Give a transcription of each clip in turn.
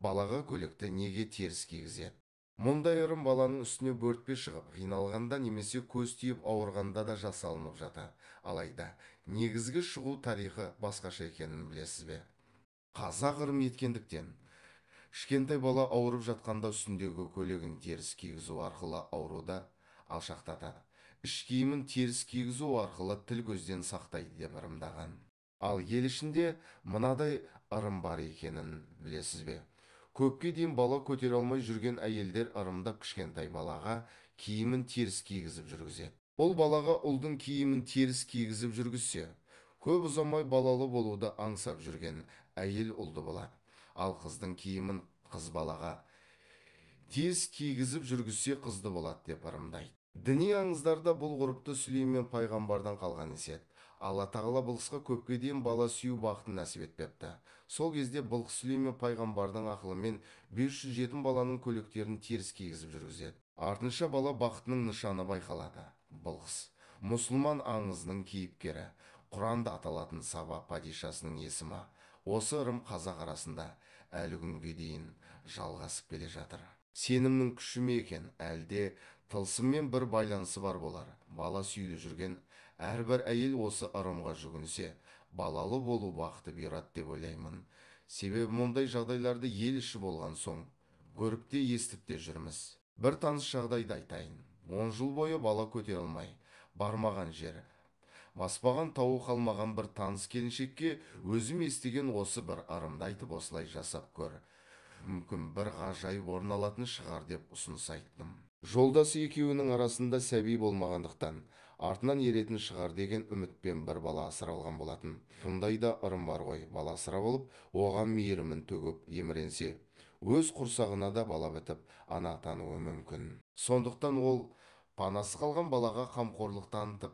балаға көйлекті неге теріс кигізеді? Мұндай ырым баланың үстіне бөртпе шығып, қиналғанда немесе көз тиіп ауырғанда да жасалынып жатады. Алайда, негізгі шығу тарихы басқаша екенін білесіз бе? Қазақ ырым еткендіктен, кішкентай бала ауырып жатқанда үстіндегі көйлегін теріс кигізу арқылы ауруды алшақтатады. Іш киімін теріс кигізу арқылы тіл көзден сақтайды деп ырымдаған. Ал ел ішінде мынадай ырым бар екенін білесіз бе? Көпке дейін бала көтере алмай жүрген әйелдер ырымдап кішкентай балаға киімін теріс кигізіп жүргізеді. Ол балаға ұлдың киімін теріс кигізіп жүргізсе, көп ұзамай балалы болуды аңсап жүрген әйел ұлды болады. Ал қыздың киімін қыз балаға теріс кигізіп жүргізсе қызды болады деп ырымдайды. Діни аңыздарда бұл ғұрыпты Сүлеймен пайғамбардан қалған деседі. Алла тағала Былқысқа көпке дейін бала сүю бақытын нәсіп етпепті. Сол кезде Былқыс Сүлеймен пайғамбардың ақылымен 500 жетім баланың көйлектерін теріс кигізіп жүргізеді. Артынша бала бақытының нышаны байқалады. Былқыс мұсылман аңызының кейіпкері, Құранда аталатын Саба падишасының есімі. Осы ырым қазақ арасында әлі күнге дейін жалғасып келе жатыр. Сенімнің күші ме екен, әлде тылсыммен бір байланысы бар болар? Бала сүйді жүрген әрбір әйел осы ырымға жүгінсе, балалы болу бақыты бұйырады деп ойлаймын. Себебі мұндай жағдайларды ел іші болған соң көріп те естіп те жүрміз. Бір таныс жағдайды айтайын. 10 жыл бойы бала көтере алмай, бармаған жері, баспаған тауы қалмаған бір таныс келіншекке өзім естіген осы бір ырымды айтып осылай жасап көр. Мүмкін бір ғажайып орын алатын шығар деп ұсыныс айттым. Жолдасы екеуінің арасында сәби болмағандықтан артынан еретін шығар деген үмітпен бір бала асырап алған болатын. Бұндай да ырым бар ғой, бала асырап алып, оған мейірімін төгіп еміренсе, өз құрсағына да бала бітіп, ана атануы мүмкін. Сондықтан ол панасы қалған балаға қамқорлық танытып,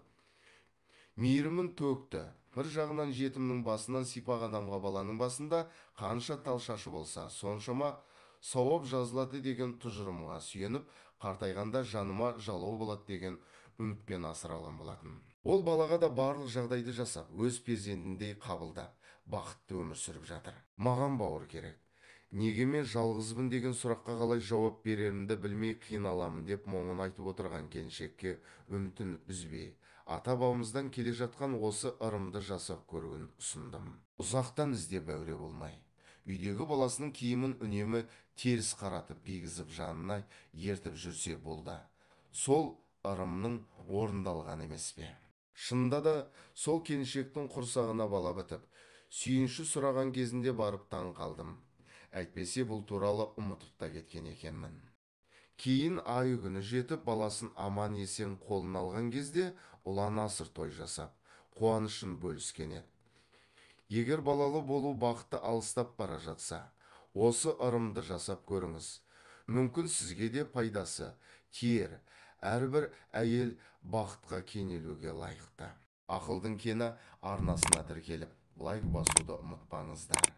мейірімін төкті. Бір жағынан жетімнің басынан сипаған адамға баланың басында қанша тал шашы болса, соншама сауап жазылады деген тұжырымға сүйеніп, қартайғанда жаныма жалау болады деген үмітпен асыра алған болатын. Ол балаға да барлық жағдайды жасап, өз перзентіндей қабылдап, бақытты өмір сүріп жатыр. Маған бауыр керек. Неге мен жалғызбын деген сұраққа қалай жауап берерімді білмей қиналамын деп мұңын айтып отырған келіншекке үмітін үзбей, ата бабамыздан келе жатқан осы ырымды жасап көруін ұсындым. Ұзақтан іздеп әуре болмай, үйдегі баласының киімін үнемі теріс қаратып кигізіп жанына ертіп жүрсе болды. Сол ырымның орындалған емес пе? Шынында да сол келіншектің құрсағына бала бітіп, сүйінші сұраған кезінде барып таң қалдым. Әйтпесе бұл туралы ұмытып та кеткен екенмін. Кейін ай күні жетіп, баласын аман есен қолына алған кезде ұлан асыр той жасап, қуанышын бөліскен еді. Егер балалы болу бақыты алыстап бара жатса, осы ырымды жасап көріңіз. Мүмкін сізге де пайдасы тиер. Әрбір әйел бақытқа кенелуге лайықты. Ақылдың кені арнасына тіркеліп, лайк басуды ұмытпаңыздар.